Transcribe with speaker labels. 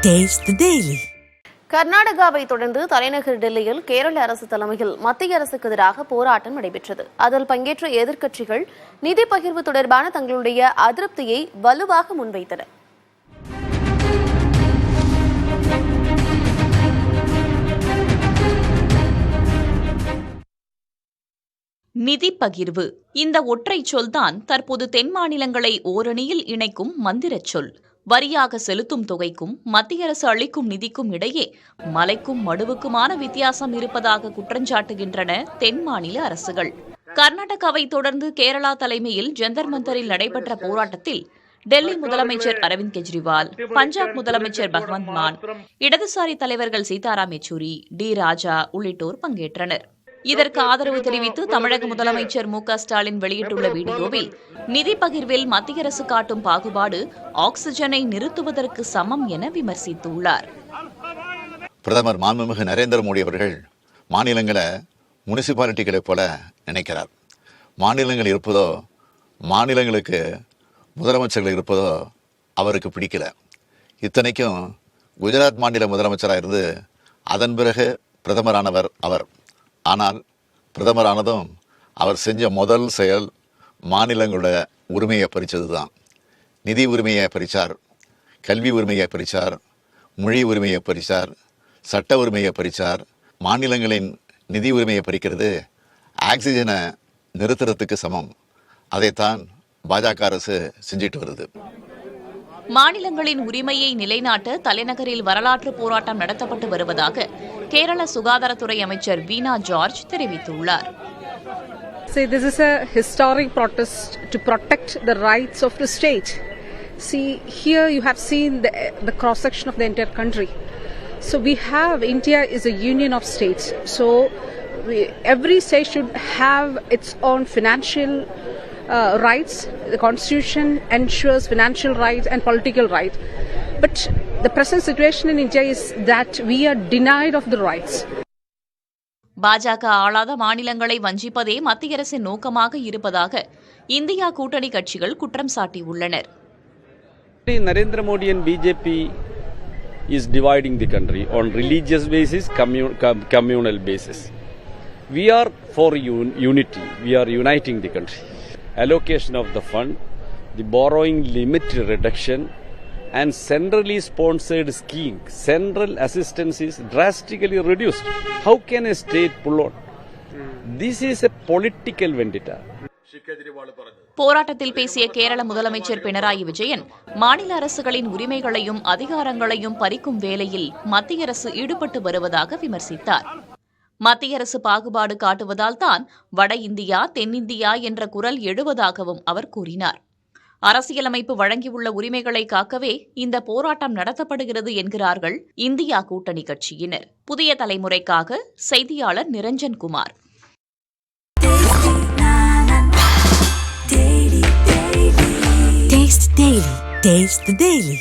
Speaker 1: Taste the Daily.
Speaker 2: கர்நாடகாவை தொடர்ந்து தலைநகர் டெல்லியில் கேரள அரசு தலைமையில் மத்திய அரசுக்கு எதிராக போராட்டம் நடைபெற்றது. அதில் பங்கேற்ற எதிர்க்கட்சிகள் நிதி பகிர்வு தொடர்பான தங்களுடைய அதிருப்தியை வலுவாக முன்வைத்தனர்.
Speaker 3: நிதி பகிர்வு இந்த ஒற்றை சொல்தான் தற்போது தென் மாநிலங்களை ஓரணியில் இணைக்கும் மந்திரச் சொல். வரியாக செலுத்தும் தொகைக்கும் மத்திய அரசு அளிக்கும் நிதிக்கும் இடையே மலைக்கும் மடுவுக்குமான வித்தியாசம் இருப்பதாக குற்றஞ்சாட்டுகின்றன தென் மாநில அரசுகள். கர்நாடகாவை தொடர்ந்து கேரளா தலைமையில் ஜந்தர் மந்தரில் நடைபெற்ற போராட்டத்தில் டெல்லி முதலமைச்சர் அரவிந்த் கெஜ்ரிவால், பஞ்சாப் முதலமைச்சர் பகவந்த் மான், இடதுசாரி தலைவர்கள் சீதாராம் யெச்சூரி, டி ராஜா உள்ளிட்டோர் பங்கேற்றனர். இதற்கு ஆதரவு தெரிவித்து தமிழக முதலமைச்சர் மு க ஸ்டாலின் வெளியிட்டுள்ள வீடியோவில் நிதி பகிர்வில் மத்திய அரசு காட்டும் பாகுபாடு ஆக்சிஜனை நிறுத்துவதற்கு சமம் என விமர்சித்துள்ளார்.
Speaker 4: பிரதமர் மாண்புமிகு நரேந்திர மோடி அவர்கள் மாநிலங்களை முனிசிபாலிட்டிகளை போல நினைக்கிறார். மாநிலங்கள் இருப்பதோ, மாநிலங்களுக்கு முதலமைச்சர்கள் இருப்பதோ அவருக்கு பிடிக்கல. இத்தனைக்கும் குஜராத் மாநில முதலமைச்சராக இருந்து அதன் பிறகு பிரதமரானவர் அவர். ஆனால் பிரதமரானதும் அவர் செஞ்ச முதல் செயல் மாநிலங்களோட உரிமையை பறித்தது தான். நிதி உரிமையை பறித்தார், கல்வி உரிமையை பறித்தார், மொழி உரிமையை பறித்தார், சட்ட உரிமையை பறித்தார். மாநிலங்களின் நிதி உரிமையை பறிக்கிறது ஆக்சிஜனை நிறுத்துறதுக்கு சமம். அதைத்தான் பாஜக அரசு செஞ்சிட்டு வருது.
Speaker 3: மாநிலங்களின் உரிமையை நிலைநாட்ட தலைநகரில் வரலாற்று போராட்டம் நடத்தப்பட்டு வருவதாக கேரள சுகாதாரத்துறை அமைச்சர் வீணா ஜார்ஜ் தெரிவித்துள்ளார்.
Speaker 5: This is a historic protest to protect the rights of the state. See, here you have seen the cross-section of the entire country. So India is a union of states. So every state should have its own financial rights. The constitution ensures financial rights and political rights. But the present situation in India is that we are denied of the rights.
Speaker 3: பாஜக ஆளாத மாநிலங்களை வஞ்சிப்பதே மத்திய அரசின் நோக்கமாக இருப்பதாக India கூட்டணி கட்சிகள் குற்றம் சாட்டியுள்ளனர்.
Speaker 6: Narendra Modi and BJP is dividing the country on religious basis, communal basis. We are for unity. We are uniting the country. Allocation of the fund, the borrowing limit reduction, and centrally sponsored scheme, central assistance is drastically reduced. How can a state pull out? This is a political vendetta.
Speaker 3: போராட்டத்தில் பேசிய கேரள முதலமைச்சர் பினராயி விஜயன் மாநில அரசுகளின் உரிமைகளையும் அதிகாரங்களையும் பறிக்கும் வேலையில் மத்திய அரசு ஈடுபட்டு வருவதாக விமர்சித்தார். மத்திய அரசு பாகுபாடு காட்டுவதால் தான் வட இந்தியா, தென்னிந்தியா என்ற குரல் எழுவதாகவும் அவர் கூறினார். அரசியலமைப்பு வழங்கியுள்ள உரிமைகளை காக்கவே இந்த போராட்டம் நடத்தப்படுகிறது என்கிறார்கள் இந்தியா கூட்டணி கட்சியினர். புதிய தலைமுறைக்காக செய்தியாளர் Niranjan Kumar.
Speaker 1: Taste the Daily.